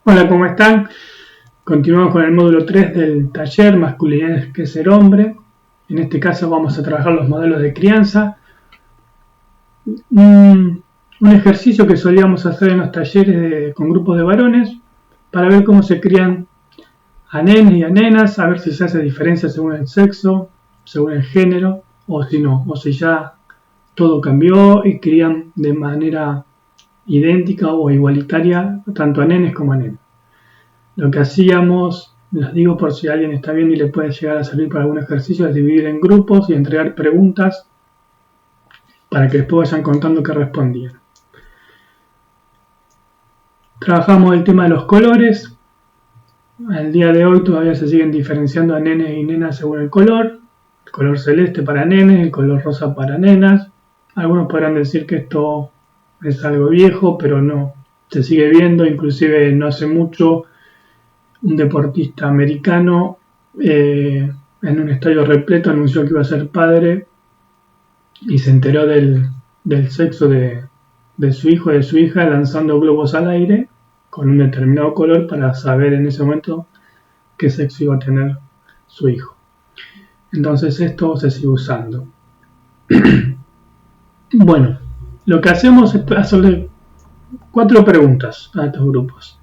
Hola, ¿cómo están? Continuamos con el módulo 3 del taller Masculinidad que ser hombre. En este caso vamos a trabajar los modelos de crianza. Un ejercicio que solíamos hacer en los talleres con grupos de varones para ver cómo se crían a nenes y a nenas, a ver si se hace diferencia según el sexo, según el género, o si no, o si ya todo cambió y crían de manera idéntica o igualitaria tanto a nenes como a nenas. Lo que hacíamos, les digo por si alguien está viendo y le puede llegar a servir para algún ejercicio, es dividir en grupos y entregar preguntas para que después vayan contando qué respondían. Trabajamos el tema de los colores. Al día de hoy todavía se siguen diferenciando a nenes y nenas según el color. El color celeste para nenes, el color rosa para nenas. Algunos podrán decir que esto es algo viejo, pero no. Se sigue viendo, inclusive no hace mucho un deportista americano en un estadio repleto anunció que iba a ser padre y se enteró del sexo de su hijo y de su hija lanzando globos al aire con un determinado color para saber en ese momento qué sexo iba a tener su hijo. Entonces esto se sigue usando. Bueno, lo que hacemos es hacerle 4 preguntas a estos grupos.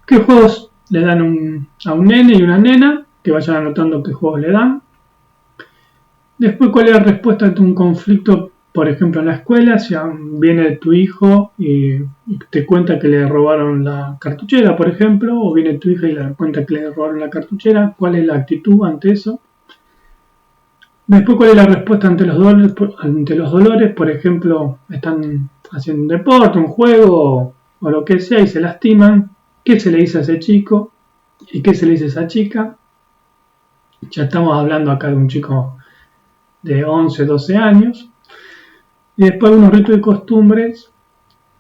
¿Qué juegos le dan a un nene y una nena? Que vayan anotando qué juegos le dan. Después, ¿cuál es la respuesta ante un conflicto, por ejemplo, en la escuela? Si viene tu hijo y te cuenta que le robaron la cartuchera, por ejemplo, o viene tu hija y le cuenta que le robaron la cartuchera, ¿cuál es la actitud ante eso? Después, ¿cuál es la respuesta ante los dolores? Por ejemplo, están haciendo un deporte, un juego o lo que sea y se lastiman. ¿Qué se le dice a ese chico? ¿Y qué se le dice a esa chica? Ya estamos hablando acá de un chico de 11, 12 años. Y después unos ritos y costumbres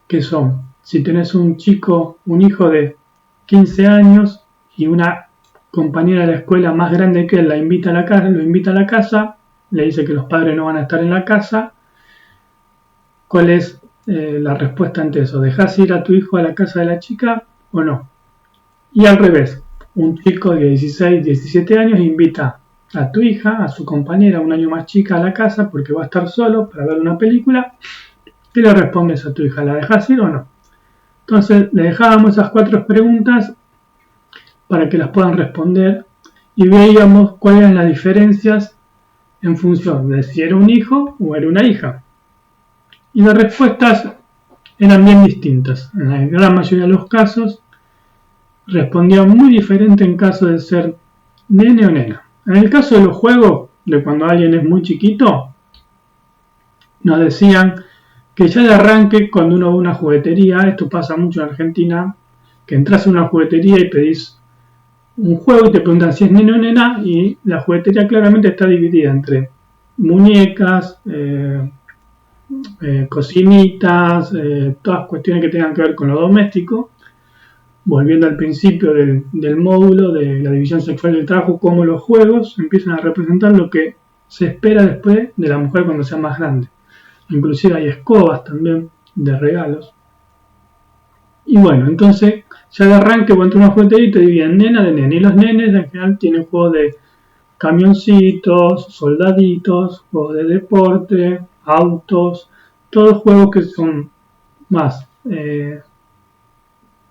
que son, si tenés un chico, un hijo de 15 años y una compañera de la escuela más grande que él lo invita a la casa, le dice que los padres no van a estar en la casa, ¿cuál es la respuesta ante eso? ¿Dejás ir a tu hijo a la casa de la chica o no? Y al revés, un chico de 16, 17 años invita a tu hija, a su compañera, un año más chica, a la casa porque va a estar solo para ver una película. ¿Qué le respondes a tu hija? ¿La dejas ir o no? Entonces le dejábamos esas 4 preguntas para que las puedan responder y veíamos cuáles eran las diferencias en función de si era un hijo o era una hija. Y las respuestas eran bien distintas. En la gran mayoría de los casos respondían muy diferente en caso de ser nene o nena. En el caso de los juegos, de cuando alguien es muy chiquito, nos decían que ya de arranque, cuando uno va a una juguetería, esto pasa mucho en Argentina, que entras a una juguetería y pedís un juego y te preguntan si es nene o nena, y la juguetería claramente está dividida entre muñecas, cocinitas, todas cuestiones que tengan que ver con lo doméstico. Volviendo al principio del módulo de la división sexual del trabajo, cómo los juegos empiezan a representar lo que se espera después de la mujer cuando sea más grande. Inclusive hay escobas también de regalos. Y bueno, entonces ya de arranque vos entras a una juguetería y te dividen nena de nene. Y los nenes en general tienen juegos de camioncitos, soldaditos, juegos de deporte, autos, todos juegos que son más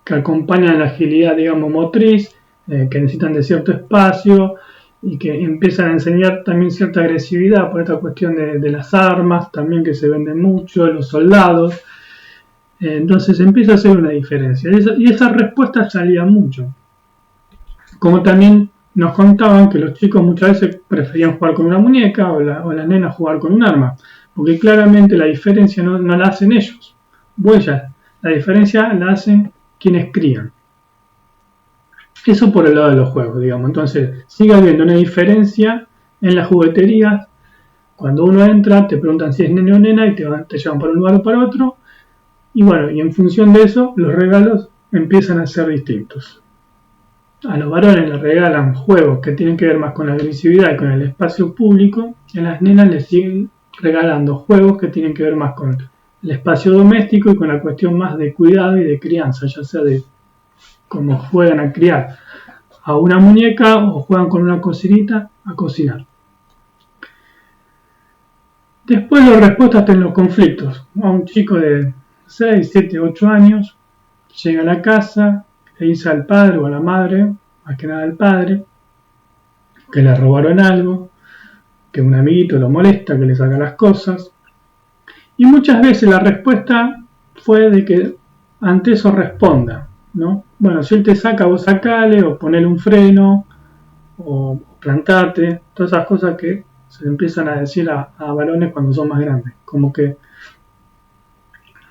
que acompañan la agilidad, digamos, motriz, que necesitan de cierto espacio y que empiezan a enseñar también cierta agresividad por esta cuestión de las armas, también que se venden mucho, los soldados. Entonces empieza a hacer una diferencia. Y esas respuestas salían mucho. Como también nos contaban que los chicos muchas veces preferían jugar con una muñeca o las nenas jugar con un arma. Porque claramente la diferencia no la hacen ellos. Huellas. La diferencia la hacen quienes crían. Eso por el lado de los juegos, digamos. Entonces, sigue habiendo una diferencia en las jugueterías. Cuando uno entra, te preguntan si es nene o nena y te llevan para un lugar o para otro. Y bueno, y en función de eso, los regalos empiezan a ser distintos. A los varones les regalan juegos que tienen que ver más con la agresividad y con el espacio público, y a las nenas les siguen regalando juegos que tienen que ver más con el espacio doméstico y con la cuestión más de cuidado y de crianza, ya sea de como juegan a criar a una muñeca o juegan con una cocinita a cocinar. Después las respuestas en los conflictos. A un chico de 6, 7, 8 años llega a la casa, le dice al padre o a la madre, más que nada al padre, que le robaron algo, que un amiguito lo molesta, que le saca las cosas. Y muchas veces la respuesta fue de que ante eso responda, ¿no? Bueno, si él te saca, vos sacale, o ponele un freno, o plantate, todas esas cosas que se empiezan a decir a varones cuando son más grandes, como que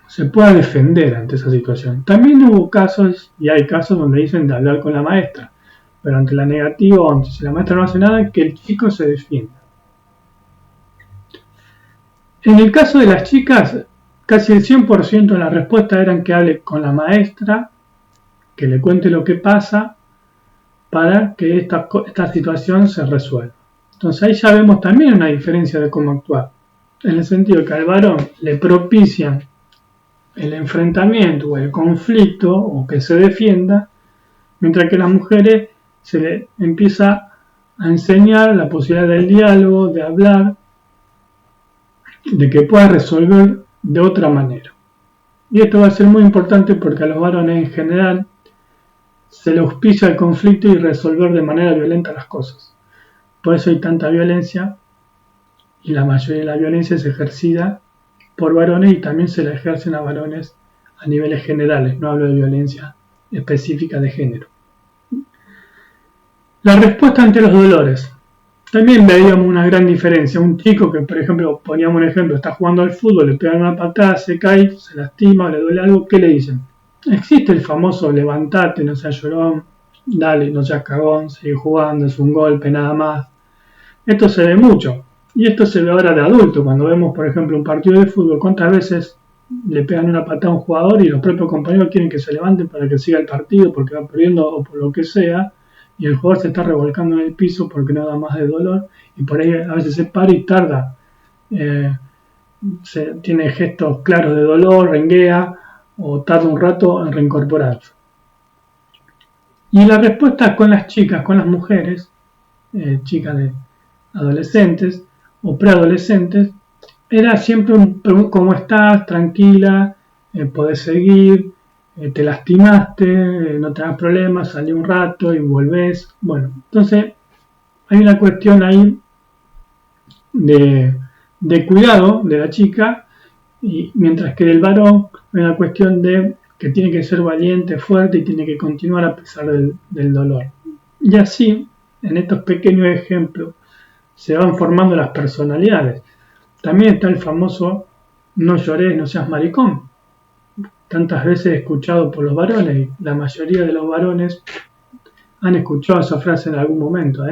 se pueda defender ante esa situación. También hubo casos, y hay casos donde dicen de hablar con la maestra, pero ante la negativa o ante si la maestra no hace nada, que el chico se defienda. En el caso de las chicas, casi el 100% de las respuestas eran que hable con la maestra, que le cuente lo que pasa, para que esta situación se resuelva. Entonces ahí ya vemos también una diferencia de cómo actuar, en el sentido que al varón le propician el enfrentamiento o el conflicto o que se defienda, mientras que a las mujeres se le empieza a enseñar la posibilidad del diálogo, de hablar, de que pueda resolver de otra manera. Y esto va a ser muy importante porque a los varones en general se le auspicia el conflicto y resolver de manera violenta las cosas. Por eso hay tanta violencia, y la mayoría de la violencia es ejercida por varones y también se la ejercen a varones a niveles generales, no hablo de violencia específica de género. La respuesta ante los dolores. También veíamos una gran diferencia. Un chico que, por ejemplo, poníamos un ejemplo, está jugando al fútbol, le pegan una patada, se cae, se lastima, le duele algo, ¿qué le dicen? Existe el famoso levantate, no seas llorón, dale, no seas cagón, sigue jugando, es un golpe nada más. Esto se ve mucho. Y esto se ve ahora de adulto, cuando vemos, por ejemplo, un partido de fútbol, cuántas veces le pegan una patada a un jugador y los propios compañeros quieren que se levanten para que siga el partido porque va perdiendo o por lo que sea, y el jugador se está revolcando en el piso porque no da más de dolor, y por ahí a veces se para y tarda, tiene gestos claros de dolor, renguea, o tarda un rato en reincorporarse. Y la respuesta con las chicas, con las mujeres, chicas de adolescentes o preadolescentes, era siempre ¿cómo estás? Tranquila, podés seguir, te lastimaste, no te das problemas, salí un rato y volvés. Bueno, entonces hay una cuestión ahí de cuidado de la chica, y mientras que del varón hay una cuestión de que tiene que ser valiente, fuerte y tiene que continuar a pesar del dolor. Y así, en estos pequeños ejemplos, se van formando las personalidades. También está el famoso no llores, no seas maricón. Tantas veces escuchado por los varones, y la mayoría de los varones han escuchado esa frase en algún momento,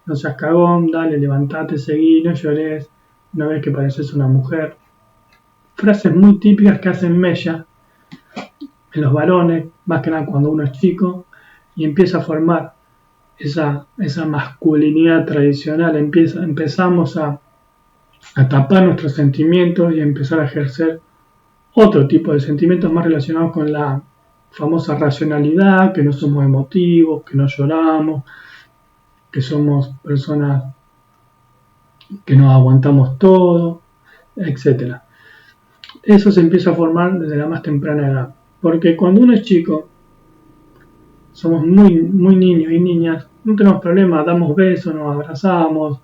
no seas cagón, dale, levantate, seguí, no llores, no ves que pareces una mujer. Frases muy típicas que hacen mella en los varones, más que nada cuando uno es chico, y empieza a formar esa masculinidad tradicional, empezamos a tapar nuestros sentimientos y a empezar a ejercer otro tipo de sentimientos más relacionados con la famosa racionalidad, que no somos emotivos, que no lloramos, que somos personas que nos aguantamos todo, etc. Eso se empieza a formar desde la más temprana edad, porque cuando uno es chico, somos muy, muy niños y niñas, no tenemos problemas, damos besos, nos abrazamos,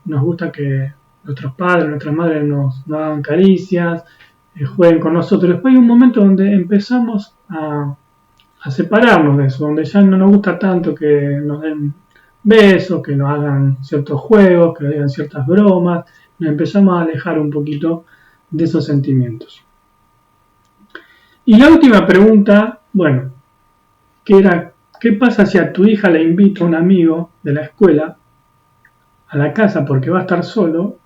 nos gusta que nuestros padres, nuestras madres nos hagan caricias, jueguen con nosotros. Después hay un momento donde empezamos a separarnos de eso, donde ya no nos gusta tanto que nos den besos, que nos hagan ciertos juegos, que nos digan ciertas bromas, nos empezamos a alejar un poquito de esos sentimientos. Y la última pregunta, bueno, que era, ¿qué pasa si a tu hija le invita un amigo de la escuela a la casa porque va a estar solo?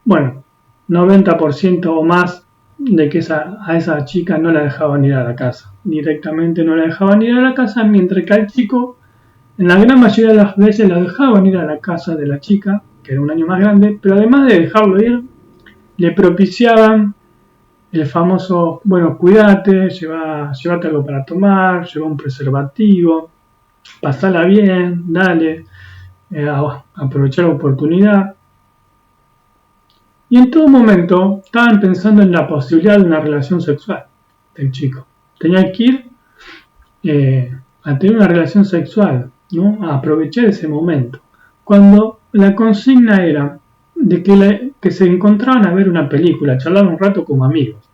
Bueno, 90% o más de que a esa chica no la dejaban ir a la casa. Directamente no la dejaban ir a la casa, mientras que al chico, en la gran mayoría de las veces, la dejaban ir a la casa de la chica, que era un año más grande, pero además de dejarlo ir, le propiciaban el famoso, bueno, cuídate, llévate algo para tomar, lleva un preservativo, pasala bien, dale, aprovechar la oportunidad. Y en todo momento estaban pensando en la posibilidad de una relación sexual del chico. Tenía que ir a tener una relación sexual, ¿no? A aprovechar ese momento. Cuando la consigna era de que se encontraban a ver una película, a charlar un rato como amigos.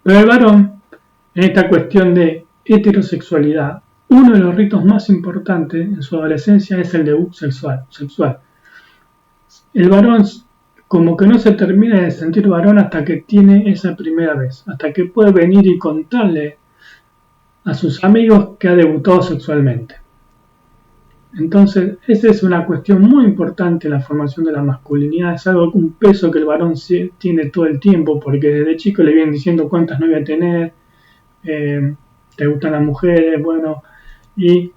Pero el varón, en esta cuestión de heterosexualidad, uno de los ritos más importantes en su adolescencia es el debut sexual. El varón como que no se termina de sentir varón hasta que tiene esa primera vez, hasta que puede venir y contarle a sus amigos que ha debutado sexualmente. Entonces, esa es una cuestión muy importante en la formación de la masculinidad, es algo, un peso que el varón tiene todo el tiempo, porque desde chico le vienen diciendo cuántas novias tener, te gustan las mujeres, bueno, y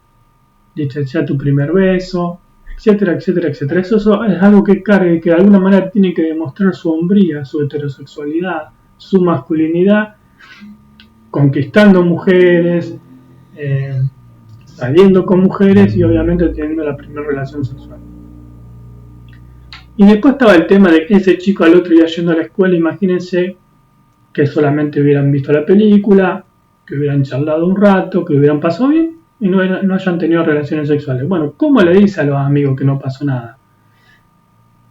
sea tu primer beso, etcétera, etcétera, etcétera. Eso es algo que carga, que de alguna manera tiene que demostrar su hombría, su heterosexualidad, su masculinidad, conquistando mujeres, saliendo con mujeres y obviamente teniendo la primera relación sexual. Y después estaba el tema de ese chico al otro día yendo a la escuela, imagínense que solamente hubieran visto la película, que hubieran charlado un rato, que hubieran pasado bien y no hayan tenido relaciones sexuales. Bueno, ¿cómo le dice a los amigos que no pasó nada?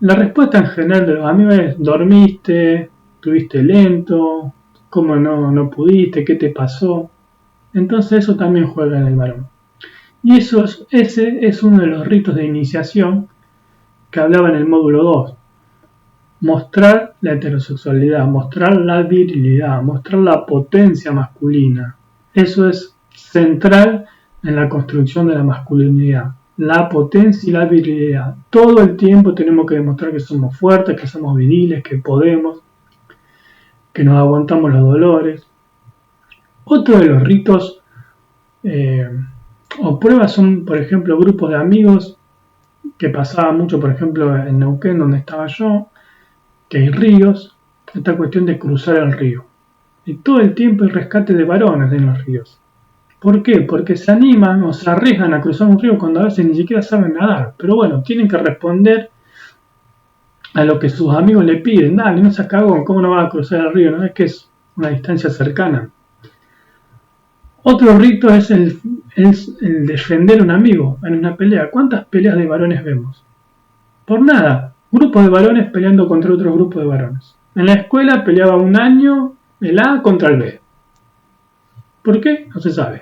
La respuesta en general de los amigos es: dormiste, tuviste lento, cómo no pudiste, qué te pasó. Entonces eso también juega en el varón. Y ese es uno de los ritos de iniciación que hablaba en el módulo 2. Mostrar la heterosexualidad, mostrar la virilidad, mostrar la potencia masculina. Eso es central en la construcción de la masculinidad. La potencia y la virilidad. Todo el tiempo tenemos que demostrar que somos fuertes, que somos viriles, que podemos, que nos aguantamos los dolores. Otro de los ritos o pruebas son, por ejemplo, grupos de amigos, que pasaba mucho, por ejemplo, en Neuquén, donde estaba yo, que hay ríos, esta cuestión de cruzar el río. Y todo el tiempo hay rescate de varones en los ríos. ¿Por qué? Porque se animan o se arriesgan a cruzar un río cuando a veces ni siquiera saben nadar. Pero bueno, tienen que responder a lo que sus amigos le piden. Dale, no seas cagón, ¿cómo no vas a cruzar el río? No es que es una distancia cercana. Otro rito es el defender a un amigo en una pelea. ¿Cuántas peleas de varones vemos? Por nada. Grupos de varones peleando contra otros grupos de varones. En la escuela peleaba un año el A contra el B. ¿Por qué? No se sabe.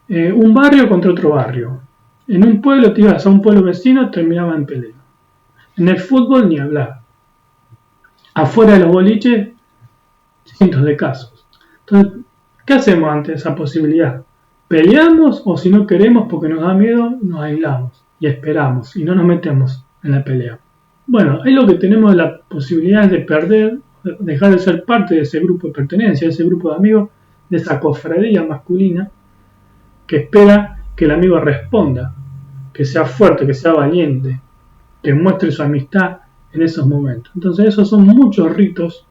Un barrio contra otro barrio. En un pueblo te ibas a un pueblo vecino, terminaba en pelea. En el fútbol ni hablar. Afuera de los boliches, cientos de casos. Entonces, ¿qué hacemos ante esa posibilidad? ¿Peleamos o si no queremos porque nos da miedo, nos aislamos y esperamos y no nos metemos en la pelea? Bueno, es lo que tenemos la posibilidad de perder, dejar de ser parte de ese grupo de pertenencia, de ese grupo de amigos, de esa cofradía masculina que espera que el amigo responda, que sea fuerte, que sea valiente, que muestre su amistad en esos momentos. Entonces esos son muchos ritos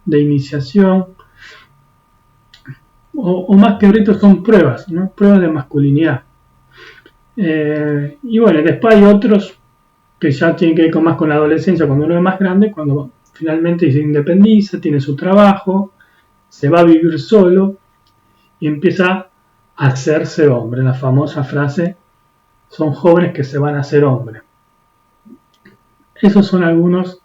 de iniciación, o más que ritos son pruebas, ¿no? Pruebas de masculinidad. Y bueno, después hay otros que ya tienen que ver más con la adolescencia, cuando uno es más grande, cuando finalmente se independiza, tiene su trabajo, se va a vivir solo y empieza a hacerse hombre. La famosa frase, son jóvenes que se van a hacer hombres. Esos son algunas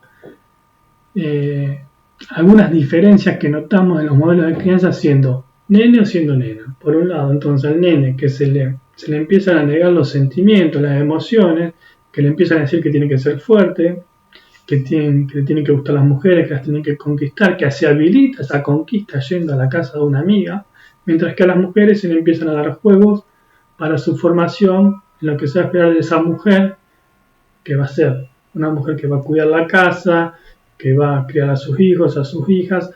diferencias que notamos en los modelos de crianza siendo nene o siendo nena. Por un lado, entonces al nene que se le empiezan a negar los sentimientos, las emociones, que le empiezan a decir que tiene que ser fuerte, que le tienen que gustar las mujeres, que las tienen que conquistar, que se habilita esa conquista yendo a la casa de una amiga, mientras que a las mujeres se le empiezan a dar juegos para su formación, en lo que se va a esperar de esa mujer, que va a ser una mujer que va a cuidar la casa, que va a criar a sus hijos, a sus hijas,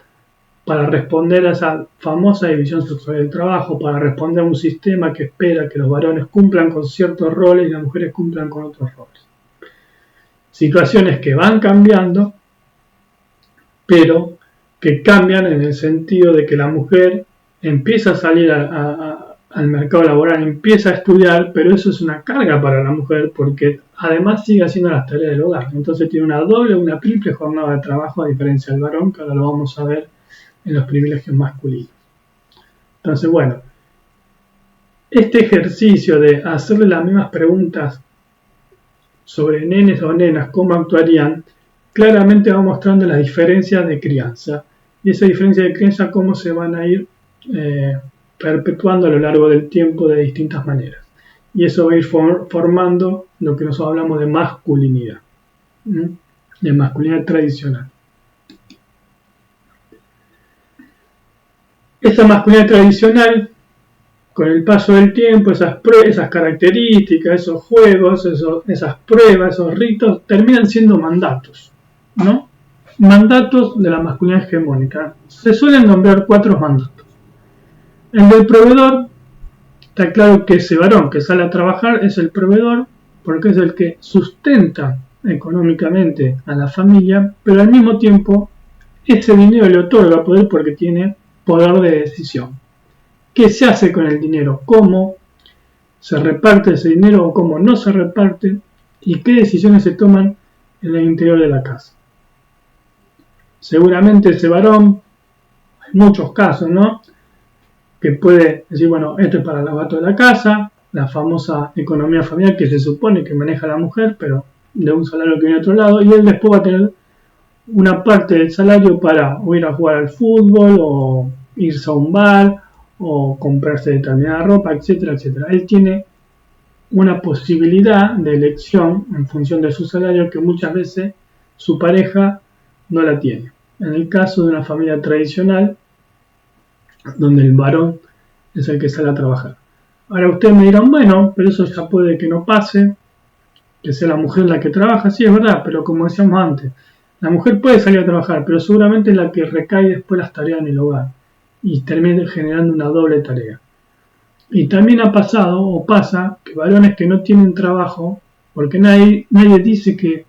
para responder a esa famosa división sexual del trabajo, para responder a un sistema que espera que los varones cumplan con ciertos roles y las mujeres cumplan con otros roles. Situaciones que van cambiando, pero que cambian en el sentido de que la mujer empieza a salir al mercado laboral, empieza a estudiar, pero eso es una carga para la mujer porque además sigue haciendo las tareas del hogar. Entonces tiene una doble o una triple jornada de trabajo a diferencia del varón, que ahora lo vamos a ver en los privilegios masculinos. Entonces, bueno, este ejercicio de hacerle las mismas preguntas sobre nenes o nenas, cómo actuarían, claramente va mostrando las diferencias de crianza. Y esa diferencia de crianza, cómo se van a ir perpetuando a lo largo del tiempo de distintas maneras. Y eso va a ir formando lo que nosotros hablamos de masculinidad, de masculinidad tradicional. Esta masculinidad tradicional, con el paso del tiempo, esas características, esos juegos, esas pruebas, esos ritos, terminan siendo mandatos, ¿no? Mandatos de la masculinidad hegemónica. Se suelen nombrar 4 mandatos. El del proveedor, está claro que ese varón que sale a trabajar es el proveedor, porque es el que sustenta económicamente a la familia, pero al mismo tiempo ese dinero le otorga poder porque tiene poder de decisión. ¿Qué se hace con el dinero? ¿Cómo se reparte ese dinero o cómo no se reparte? ¿Y qué decisiones se toman en el interior de la casa? Seguramente ese varón, hay muchos casos, ¿no?, que puede decir, bueno, esto es para el gasto de la casa, la famosa economía familiar que se supone que maneja la mujer, pero de un salario que viene de otro lado, y él después va a tener una parte del salario para o ir a jugar al fútbol, o irse a un bar, o comprarse determinada ropa, etcétera, etcétera. Él tiene una posibilidad de elección en función de su salario que muchas veces su pareja no la tiene. En el caso de una familia tradicional, donde el varón es el que sale a trabajar. Ahora ustedes me dirán, bueno, pero eso ya puede que no pase, que sea la mujer la que trabaja. Sí, es verdad, pero como decíamos antes, la mujer puede salir a trabajar, pero seguramente es la que recae después las tareas en el hogar y termina generando una doble tarea. Y también ha pasado o pasa que varones que no tienen trabajo, porque nadie dice que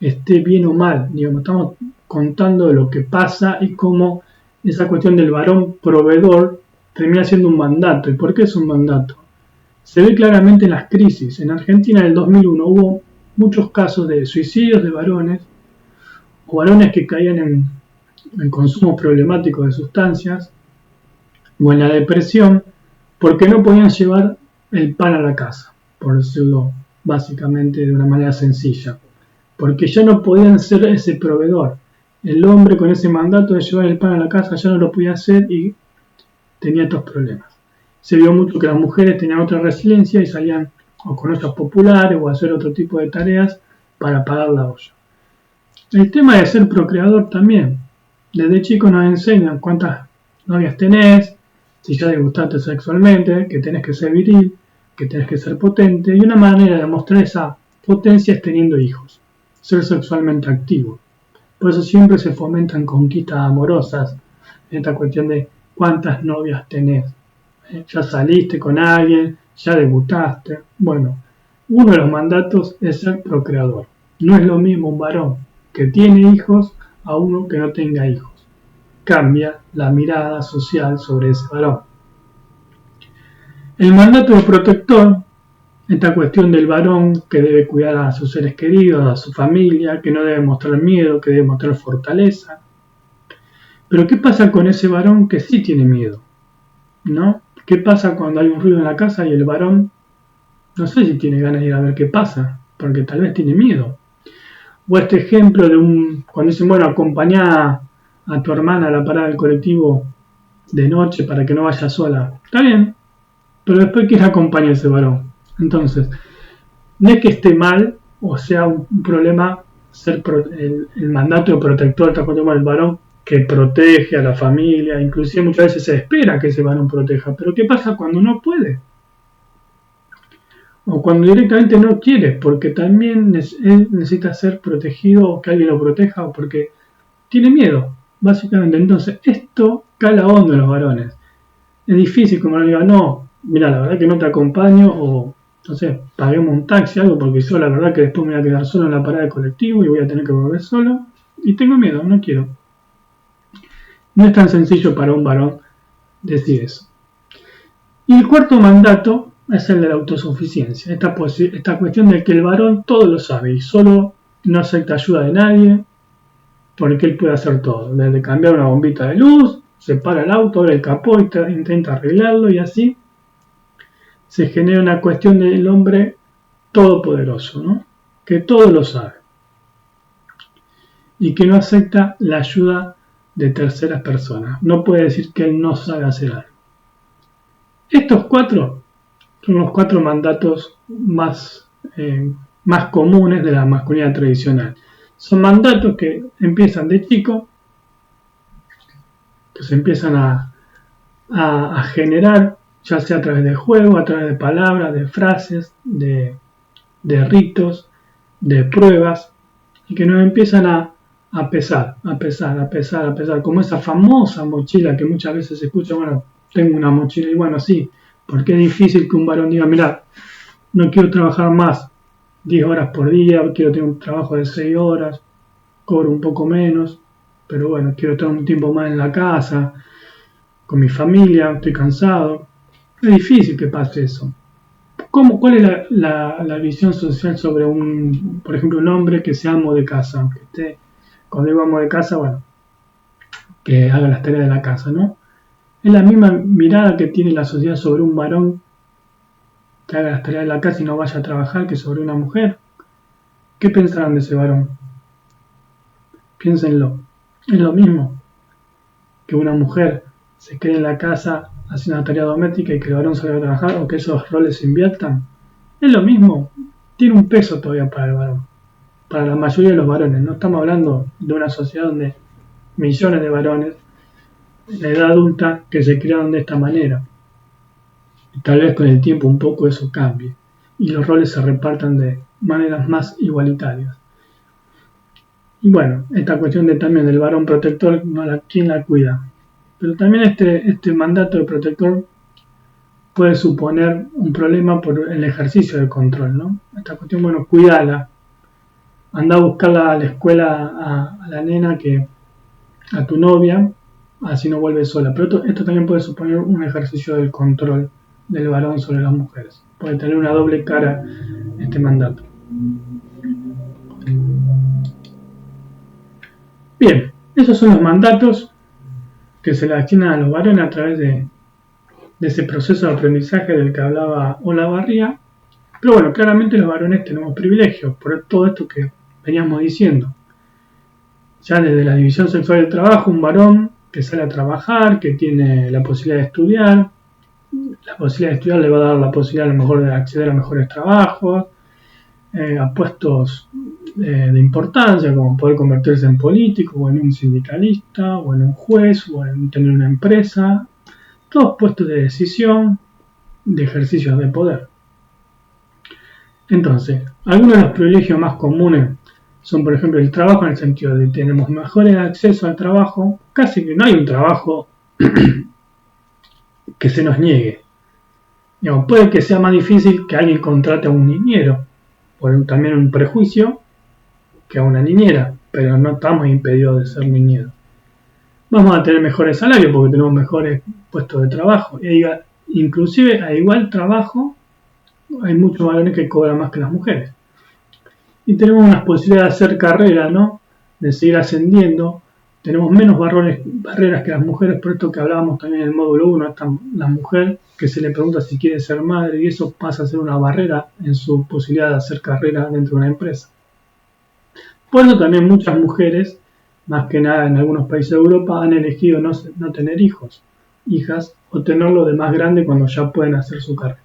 esté bien o mal, digamos, estamos contando lo que pasa y cómo esa cuestión del varón proveedor termina siendo un mandato. ¿Y por qué es un mandato? Se ve claramente en las crisis. En Argentina en el 2001 hubo muchos casos de suicidios de varones o varones que caían en consumo problemático de sustancias o en la depresión porque no podían llevar el pan a la casa, por decirlo básicamente de una manera sencilla, porque ya no podían ser ese proveedor. El hombre con ese mandato de llevar el pan a la casa ya no lo podía hacer y tenía estos problemas. Se vio mucho que las mujeres tenían otra resiliencia y salían o con ollas populares o a hacer otro tipo de tareas para pagar la olla. El tema de ser procreador también. Desde chicos nos enseñan cuántas novias tenés, si ya degustaste sexualmente, que tenés que ser viril, que tenés que ser potente, y una manera de mostrar esa potencia es teniendo hijos, ser sexualmente activo. Por eso siempre se fomentan conquistas amorosas, esta cuestión de cuántas novias tenés. Ya saliste con alguien, ya debutaste. Bueno, uno de los mandatos es ser procreador. No es lo mismo un varón que tiene hijos a uno que no tenga hijos. Cambia la mirada social sobre ese varón. El mandato protector, esta cuestión del varón que debe cuidar a sus seres queridos, a su familia, que no debe mostrar miedo, que debe mostrar fortaleza. Pero ¿qué pasa con ese varón que sí tiene miedo? ¿No? ¿Qué pasa cuando hay un ruido en la casa y el varón no sé si tiene ganas de ir a ver qué pasa? Porque tal vez tiene miedo. O este ejemplo de cuando dicen, bueno, acompañá a tu hermana a la parada del colectivo de noche para que no vaya sola. Está bien, pero después quién acompaña a ese varón. Entonces, no es que esté mal o sea un problema ser el mandato de protector, el varón que protege a la familia, inclusive muchas veces se espera que ese varón proteja, pero ¿qué pasa cuando no puede? O cuando directamente no quiere, porque también él necesita ser protegido o que alguien lo proteja o porque tiene miedo, básicamente. Entonces, esto cala hondo en los varones. Es difícil como le diga, no, mira, la verdad que no te acompaño o, no sé, paguemos un taxi, algo, porque yo la verdad que después me voy a quedar solo en la parada de colectivo y voy a tener que volver solo y tengo miedo, no quiero. No es tan sencillo para un varón decir eso. Y el cuarto mandato es el de la autosuficiencia. Esta cuestión de que el varón todo lo sabe y solo no acepta ayuda de nadie porque él puede hacer todo. Desde cambiar una bombita de luz, se para el auto, abre el capó y intenta arreglarlo y así se genera una cuestión del hombre todopoderoso, ¿no? Que todo lo sabe y que no acepta la ayuda de terceras personas. No puede decir que él no sabe hacer algo. Estos cuatro son los cuatro mandatos más comunes de la masculinidad tradicional. Son mandatos que empiezan de chico, que se empiezan a generar, ya sea a través de juego, a través de palabras, de frases, de ritos, de pruebas, y que nos empiezan a pesar, como esa famosa mochila que muchas veces se escucha, bueno, tengo una mochila, y bueno, sí, porque es difícil que un varón diga, mira, no quiero trabajar más 10 horas por día, quiero tener un trabajo de 6 horas, cobro un poco menos, pero bueno, quiero estar un tiempo más en la casa, con mi familia, estoy cansado. Es difícil que pase eso. ¿Cuál es la visión social sobre por ejemplo, un hombre que sea amo de casa? Cuando digo amo de casa, bueno, que haga las tareas de la casa, ¿no? Es la misma mirada que tiene la sociedad sobre un varón que haga las tareas de la casa y no vaya a trabajar que sobre una mujer. ¿Qué pensarán de ese varón? Piénsenlo. Es lo mismo que una mujer se quede en la casa haciendo una tarea doméstica y que el varón salga a trabajar o que esos roles se inviertan. Es lo mismo. Tiene un peso todavía para el varón. Para la mayoría de los varones. No estamos hablando de una sociedad donde millones de varones de edad adulta que se criaron de esta manera. Y tal vez con el tiempo un poco eso cambie y los roles se repartan de maneras más igualitarias. Y bueno, esta cuestión también del varón protector, ¿quién la cuida? Pero también este mandato de protector puede suponer un problema por el ejercicio del control, ¿no? Esta cuestión, bueno, cuídala, anda a buscarla a la escuela a la nena a tu novia, así no vuelve sola. Pero esto también puede suponer un ejercicio del control del varón sobre las mujeres. Puede tener una doble cara este mandato. Bien, esos son los mandatos que se le asignan a los varones a través de ese proceso de aprendizaje del que hablaba Olavarría. Pero bueno, claramente los varones tenemos privilegios por todo esto que veníamos diciendo. Ya desde la división sexual del trabajo, un varón que sale a trabajar, que tiene la posibilidad de estudiar, la posibilidad de estudiar le va a dar la posibilidad a lo mejor de acceder a mejores trabajos, a puestos de importancia, como poder convertirse en político, o en un sindicalista, o en un juez, o en tener una empresa, todos puestos de decisión, de ejercicios de poder. Entonces, algunos de los privilegios más comunes son, por ejemplo, el trabajo, en el sentido de que tenemos mejores acceso al trabajo, casi que no hay un trabajo que se nos niegue. Digamos, puede que sea más difícil que alguien contrate a un niñero, por también un prejuicio, que a una niñera, pero no estamos impedidos de ser niñeros. Vamos a tener mejores salarios porque tenemos mejores puestos de trabajo. Inclusive a igual trabajo hay muchos varones que cobran más que las mujeres. Y tenemos unas posibilidades de hacer carrera, ¿no? De seguir ascendiendo. Tenemos menos barreras que las mujeres, por esto que hablábamos también en el módulo 1, la mujer que se le pregunta si quiere ser madre y eso pasa a ser una barrera en su posibilidad de hacer carrera dentro de una empresa. Por eso también muchas mujeres, más que nada en algunos países de Europa, han elegido no tener hijos, hijas, o tenerlo de más grande cuando ya pueden hacer su carrera.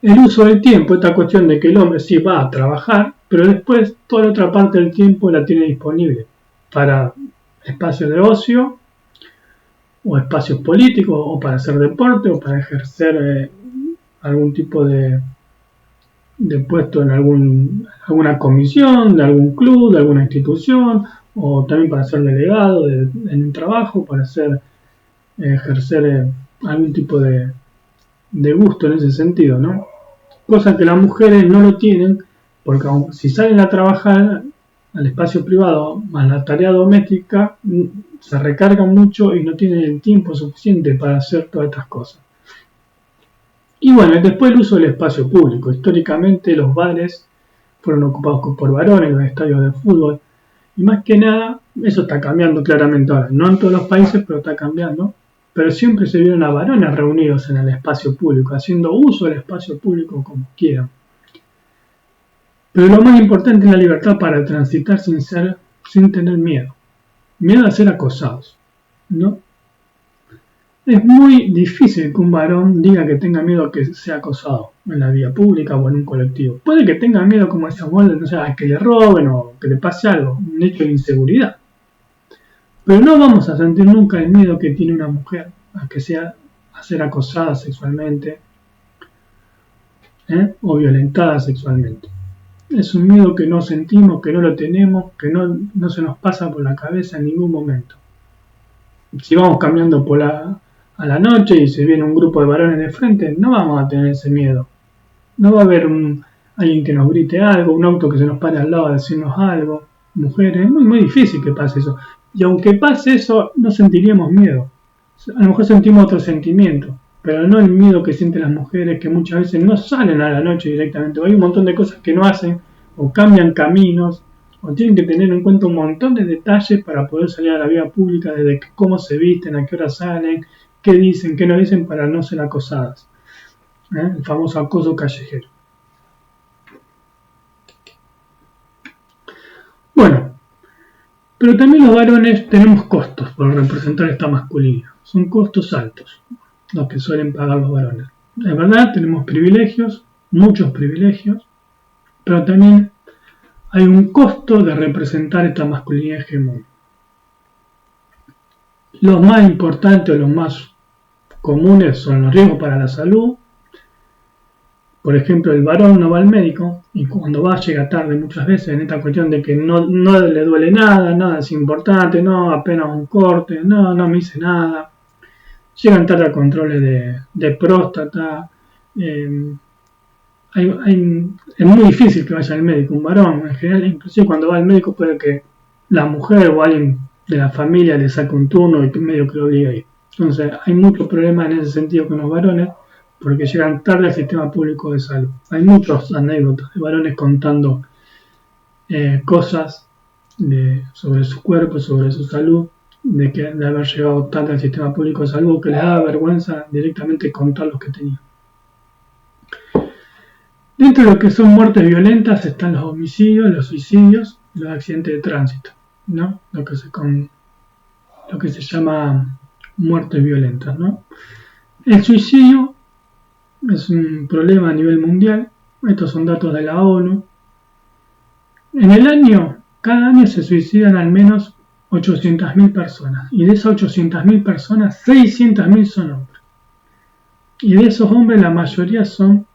El uso del tiempo, esta cuestión de que el hombre sí va a trabajar, pero después toda la otra parte del tiempo la tiene disponible para espacios de ocio, o espacios políticos, o para hacer deporte, o para ejercer algún tipo de puesto en alguna comisión, de algún club, de alguna institución, o también para ser delegado en un trabajo, para ejercer algún tipo de gusto en ese sentido, ¿no? Cosa que las mujeres no lo tienen, porque si salen a trabajar, al espacio privado más la tarea doméstica, se recargan mucho y no tienen el tiempo suficiente para hacer todas estas cosas. Y bueno, después el uso del espacio público. Históricamente los bares fueron ocupados por varones, los estadios de fútbol. Y más que nada, eso está cambiando claramente ahora. No en todos los países, pero está cambiando. Pero siempre se vieron a varones reunidos en el espacio público, haciendo uso del espacio público como quieran. Pero lo más importante es la libertad para transitar sin tener miedo. Miedo a ser acosados, ¿no? Es muy difícil que un varón diga que tenga miedo a que sea acosado en la vía pública o en un colectivo. Puede que tenga miedo, como decía Walden, no sé, a que le roben o que le pase algo, un hecho de inseguridad. Pero no vamos a sentir nunca el miedo que tiene una mujer a ser acosada sexualmente, o violentada sexualmente. Es un miedo que no sentimos, que no lo tenemos, que no se nos pasa por la cabeza en ningún momento. Si vamos caminando a la noche y se viene un grupo de varones de frente, no vamos a tener ese miedo. No va a haber alguien que nos grite algo, un auto que se nos pare al lado a decirnos algo. Mujeres, es muy difícil que pase eso. Y aunque pase eso, no sentiríamos miedo. A lo mejor sentimos otro sentimiento, pero no el miedo que sienten las mujeres, que muchas veces no salen a la noche directamente. Hay un montón de cosas que no hacen, o cambian caminos, o tienen que tener en cuenta un montón de detalles para poder salir a la vía pública, desde cómo se visten, a qué hora salen, qué dicen, qué no dicen, para no ser acosadas. El famoso acoso callejero. Bueno, pero también los varones tenemos costos por representar esta masculinidad. Son costos altos los que suelen pagar los varones. Es verdad, tenemos privilegios, muchos privilegios, pero también hay un costo de representar esta masculinidad hegemónica. Los más importantes o los más comunes son los riesgos para la salud. Por ejemplo, el varón no va al médico y cuando va llega tarde muchas veces en esta cuestión de que no le duele nada es importante, no, apenas un corte, no me hice nada. Llegan tarde a controles de próstata. Es muy difícil que vaya al médico un varón. En general, inclusive cuando va al médico puede que la mujer o alguien de la familia le saque un turno y medio que lo obligue a ir. Entonces hay muchos problemas en ese sentido con los varones, porque llegan tarde al sistema público de salud. Hay muchas anécdotas de varones contando cosas sobre su cuerpo, sobre su salud, de haber llegado tarde al sistema público de salud, que les daba vergüenza directamente contar los que tenían. Dentro de lo que son muertes violentas están los homicidios, los suicidios y los accidentes de tránsito, ¿no? Lo que se llama muertes violentas, ¿no? El suicidio es un problema a nivel mundial. Estos son datos de la ONU. Cada año se suicidan al menos 800.000 personas. Y de esas 800.000 personas, 600.000 son hombres. Y de esos hombres, la mayoría son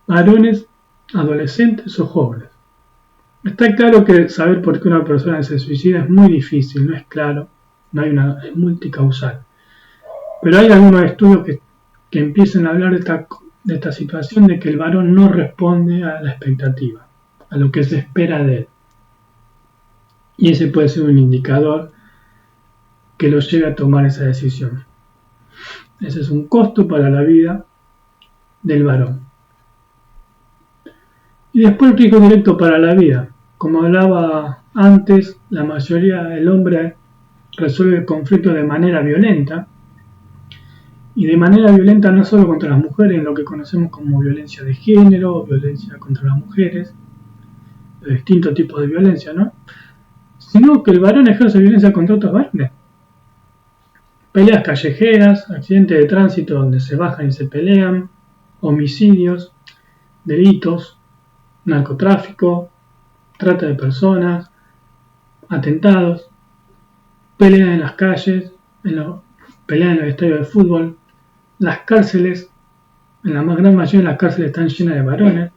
varones, adolescentes o jóvenes. Está claro que saber por qué una persona se suicida es muy difícil, no es claro. Es multicausal. Pero hay algunos estudios que empiezan a hablar de esta situación de que el varón no responde a la expectativa, a lo que se espera de él. Y ese puede ser un indicador que lo lleve a tomar esa decisión. Ese es un costo para la vida del varón. Y después el riesgo directo para la vida. Como hablaba antes, la mayoría del hombre resuelve el conflicto de manera violenta. Y de manera violenta no solo contra las mujeres, en lo que conocemos como violencia de género, violencia contra las mujeres, de distintos tipos de violencia, ¿no? Sino que el varón ejerce violencia contra otros varones. Peleas callejeras, accidentes de tránsito donde se bajan y se pelean, homicidios, delitos, narcotráfico, trata de personas, atentados, peleas en las calles, peleas en los estadios de fútbol, las cárceles, en la más gran mayoría de las cárceles están llenas de varones,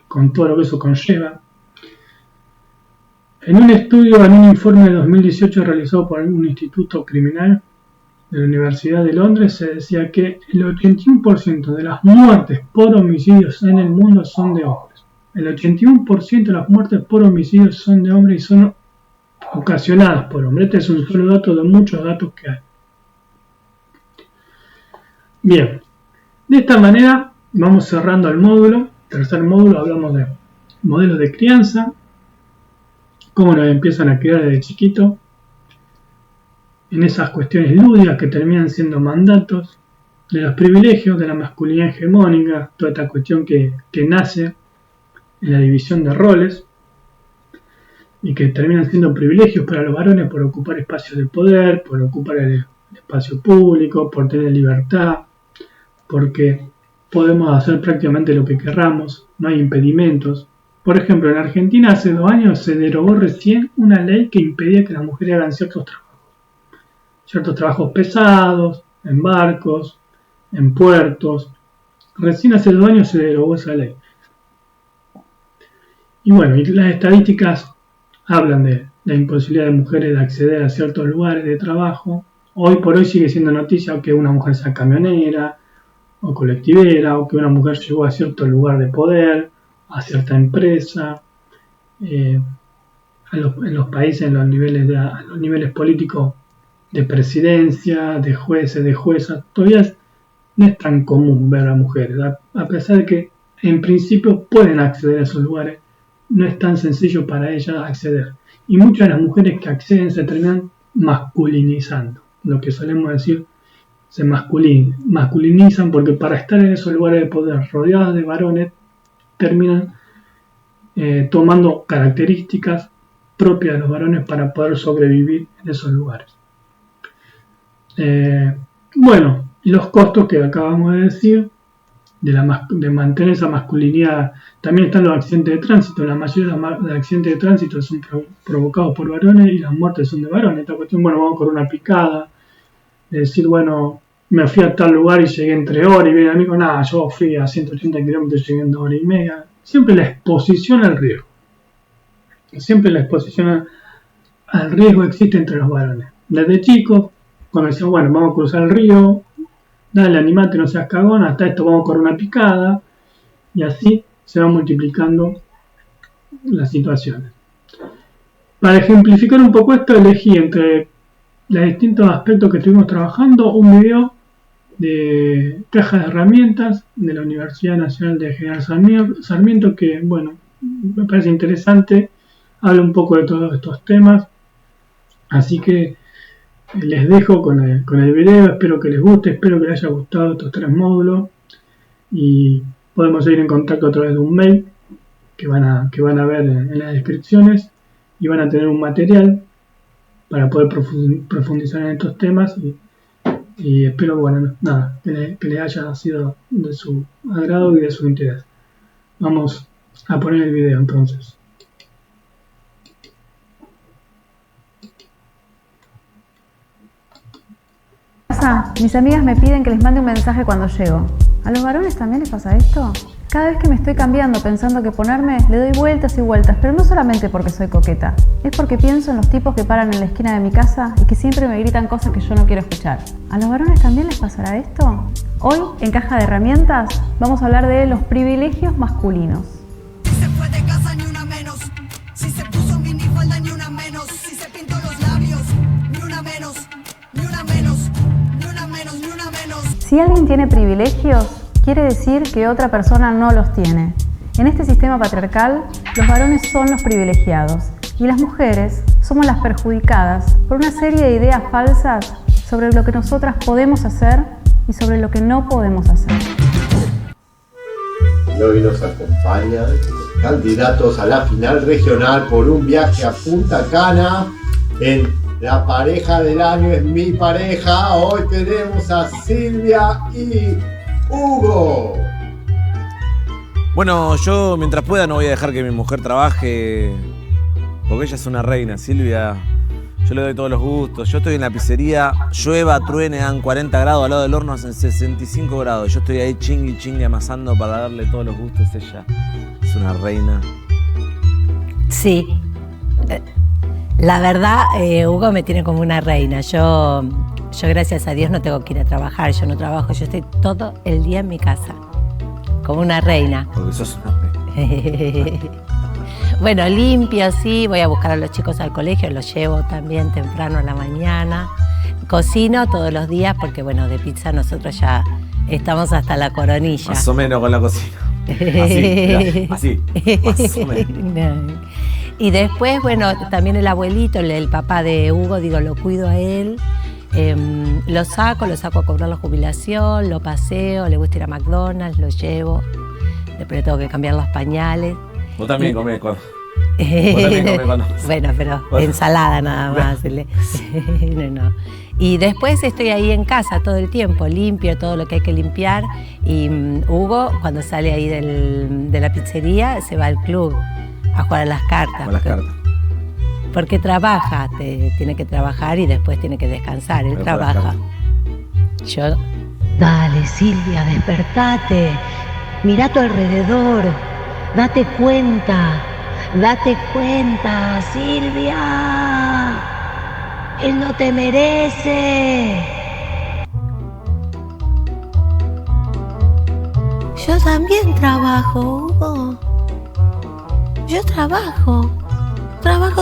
con todo lo que eso conlleva. En un informe de 2018 realizado por un instituto criminal de la Universidad de Londres, se decía que el 81% de las muertes por homicidios en el mundo son de hombres. el 81% de las muertes por homicidio son de hombres y son ocasionadas por hombres. Este es un solo dato de muchos datos que hay. Bien, de esta manera vamos cerrando el módulo. Tercer módulo, hablamos de modelos de crianza, cómo nos empiezan a criar desde chiquito, en esas cuestiones lúdicas que terminan siendo mandatos, de los privilegios, de la masculinidad hegemónica, toda esta cuestión que nace en la división de roles y que terminan siendo privilegios para los varones por ocupar espacios de poder, por ocupar el espacio público, por tener libertad, porque podemos hacer prácticamente lo que querramos, no hay impedimentos. Por ejemplo, en Argentina hace 2 años se derogó recién una ley que impedía que las mujeres hagan ciertos trabajos pesados, en barcos, en puertos. Recién hace 2 años se derogó esa ley. Y bueno, y las estadísticas hablan de la imposibilidad de mujeres de acceder a ciertos lugares de trabajo. Hoy por hoy sigue siendo noticia que una mujer sea camionera o colectivera, o que una mujer llegó a cierto lugar de poder, a cierta empresa. En los países, en los niveles políticos de presidencia, de jueces, de juezas, todavía no es tan común ver a mujeres, a pesar de que en principio pueden acceder a esos lugares, no es tan sencillo para ellas acceder. Y muchas de las mujeres que acceden se terminan masculinizando, lo que solemos decir, se masculinizan porque para estar en esos lugares de poder rodeadas de varones terminan tomando características propias de los varones para poder sobrevivir en esos lugares. Bueno, y los costos que acabamos de decir de mantener esa masculinidad. También están los accidentes de tránsito. La mayoría de los accidentes de tránsito son provocados por varones y las muertes son de varones. Esta cuestión, bueno, vamos con una picada, de decir, bueno, me fui a tal lugar y llegué en 3 horas y viene el amigo, nada, yo fui a 180 kilómetros y llegué en 2 horas y media. Siempre la exposición al riesgo. Siempre la exposición al riesgo existe entre los varones. Desde chicos, cuando decían, bueno, vamos a cruzar el río, dale, animate, no seas cagón, hasta esto vamos con una picada, y así se van multiplicando las situaciones. Para ejemplificar un poco esto, elegí entre los distintos aspectos que estuvimos trabajando un video de caja de herramientas de la Universidad Nacional de General Sarmiento, que, bueno, me parece interesante, habla un poco de todos estos temas, así que les dejo con el video, espero que les guste, espero que les haya gustado estos 3 módulos y podemos seguir en contacto a través de un mail que van a ver en las descripciones y van a tener un material para poder profundizar en estos temas y espero, bueno, nada, que les haya sido de su agrado y de su interés. Vamos a poner el video entonces. Mis amigas me piden que les mande un mensaje cuando llego. ¿A los varones también les pasa esto? Cada vez que me estoy cambiando pensando que ponerme, le doy vueltas y vueltas, pero no solamente porque soy coqueta. Es porque pienso en los tipos que paran en la esquina de mi casa y que siempre me gritan cosas que yo no quiero escuchar. ¿A los varones también les pasará esto? Hoy, en Caja de Herramientas, vamos a hablar de los privilegios masculinos. Si se fue de casa ni una menos, si se puso minifalda ni una menos, si se pintó los labios ni una menos, ni una menos, ni una menos, ni una menos. Si alguien tiene privilegios, quiere decir que otra persona no los tiene. En este sistema patriarcal, los varones son los privilegiados y las mujeres somos las perjudicadas por una serie de ideas falsas sobre lo que nosotras podemos hacer y sobre lo que no podemos hacer. Hoy nos acompañan los candidatos a la final regional por un viaje a Punta Cana en La Pareja del Año es mi pareja. Hoy tenemos a Silvia y Hugo. Bueno, yo mientras pueda no voy a dejar que mi mujer trabaje, porque ella es una reina. Silvia, yo le doy todos los gustos. Yo estoy en la pizzería, llueva, truene, dan 40 grados, al lado del horno hacen 65 grados. Yo estoy ahí chingui amasando para darle todos los gustos. Ella es una reina. Sí, la verdad, Hugo me tiene como una reina. Yo gracias a Dios no tengo que ir a trabajar, yo no trabajo, yo estoy todo el día en mi casa, como una reina. Porque sos una reina. Bueno, limpio, sí, voy a buscar a los chicos al colegio, los llevo también temprano a la mañana. Cocino todos los días porque, bueno, de pizza nosotros ya estamos hasta la coronilla. Más o menos con la cocina. Así, mirá, así, más o menos. Y después, bueno, también el abuelito, el papá de Hugo, digo, lo cuido a él. Lo saco a cobrar la jubilación, lo paseo, le gusta ir a McDonald's, lo llevo. Después le tengo que cambiar los pañales. Vos también comés cuando. Vos también comés cuando. Bueno, pero ensalada nada más. No. Y después estoy ahí en casa todo el tiempo, limpio todo lo que hay que limpiar. Y Hugo, cuando sale ahí de la pizzería, se va al club a jugar a las cartas. Porque trabaja, tiene que trabajar y después tiene que descansar. Él trabaja. Yo. Dale, Silvia, despertate. Mira a tu alrededor. Date cuenta, Silvia. Él no te merece. Yo también trabajo, Hugo. Yo trabajo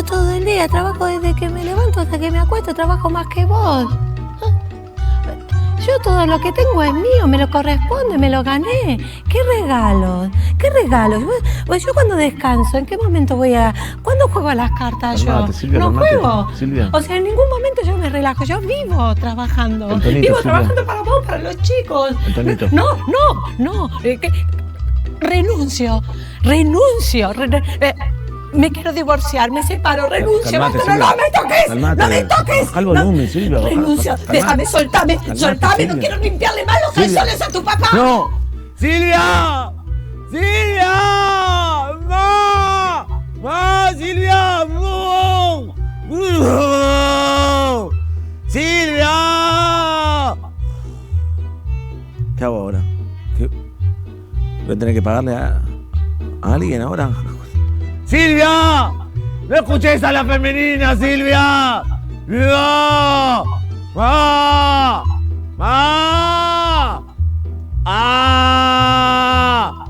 todo el día, trabajo desde que me levanto hasta que me acuesto, trabajo más que vos. Yo todo lo que tengo es mío, me lo corresponde, me lo gané. ¿Qué regalos? Pues yo cuando descanso, ¿en qué momento cuándo juego a las cartas yo? Silvia, no juego. Silvia. O sea, en ningún momento yo me relajo, yo vivo trabajando. Antonito, vivo Silvia. trabajando para vos, para los chicos. Antonito. No. Renuncio. Me quiero divorciar, me separo, renuncio. Calmate, basta, no me toques, calmate. no me toques. Baja el volumen, Silvia. Renuncio, Calmate. déjame, soltame, no Silvia. quiero limpiarle más los Silvia. calzones a tu papá. ¡No! ¡Silvia! ¡Silvia! ¡Ma! ¡Silvia! ¡No! ¡Silvia! ¿Qué hago ahora? ¿Voy a tener que pagarle a alguien ahora? ¡Silvia! ¡No escuches a la femenina, Silvia! ¡No! ¡Ah! ¡Ah! ¡Ah!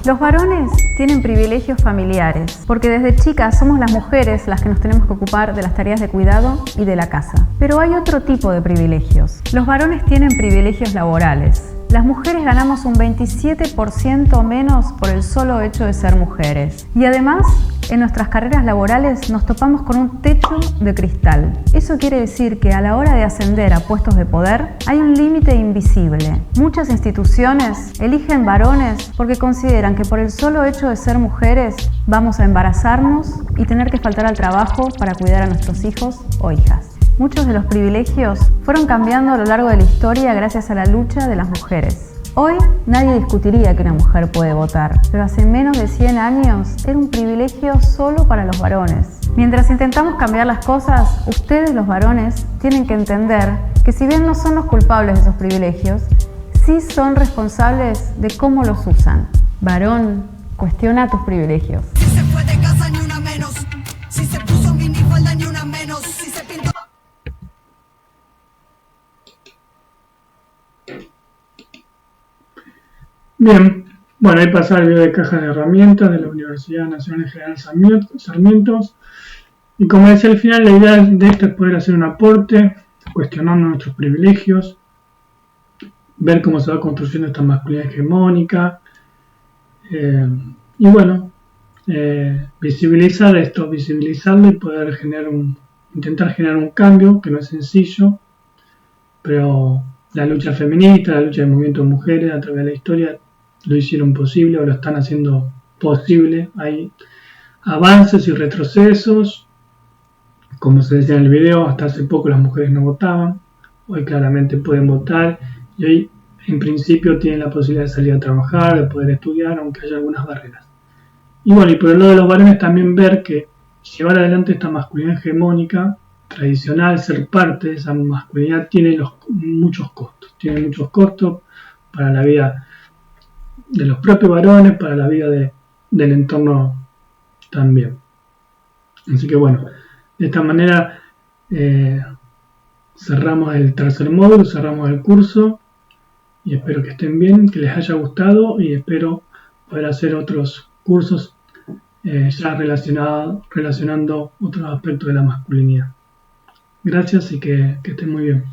Los varones tienen privilegios familiares, porque desde chicas somos las mujeres las que nos tenemos que ocupar de las tareas de cuidado y de la casa. Pero hay otro tipo de privilegios. Los varones tienen privilegios laborales. Las mujeres ganamos un 27% menos por el solo hecho de ser mujeres. Y además, en nuestras carreras laborales nos topamos con un techo de cristal. Eso quiere decir que a la hora de ascender a puestos de poder hay un límite invisible. Muchas instituciones eligen varones porque consideran que por el solo hecho de ser mujeres vamos a embarazarnos y tener que faltar al trabajo para cuidar a nuestros hijos o hijas. Muchos de los privilegios fueron cambiando a lo largo de la historia gracias a la lucha de las mujeres. Hoy nadie discutiría que una mujer puede votar, pero hace menos de 100 años era un privilegio solo para los varones. Mientras intentamos cambiar las cosas, ustedes los varones tienen que entender que si bien no son los culpables de esos privilegios, sí son responsables de cómo los usan. Varón, cuestiona tus privilegios. Si se fue de casa ni una menos, si se puso minifalda ni una menos, si se pintó. Bien, bueno, ahí pasa el video de caja de herramientas de la Universidad Nacional General Sarmiento. Y como decía al final, la idea de esto es poder hacer un aporte, cuestionando nuestros privilegios, ver cómo se va construyendo esta masculinidad hegemónica, y bueno, visibilizar esto, visibilizarlo y poder intentar generar un cambio, que no es sencillo, pero la lucha feminista, la lucha del movimiento de mujeres a través de la historia lo hicieron posible o lo están haciendo posible. Hay avances y retrocesos, como se decía en el video, hasta hace poco las mujeres no votaban, hoy claramente pueden votar y hoy en principio tienen la posibilidad de salir a trabajar, de poder estudiar, aunque haya algunas barreras. Y bueno, y por el lado de los varones también ver que llevar adelante esta masculinidad hegemónica tradicional, ser parte de esa masculinidad tiene muchos costos. Tiene muchos costos para la vida de los propios varones, para la vida del entorno también. Así que bueno, de esta manera cerramos el tercer módulo, cerramos el curso y espero que estén bien, que les haya gustado y espero poder hacer otros cursos ya relacionando otros aspectos de la masculinidad. Gracias y que estén muy bien.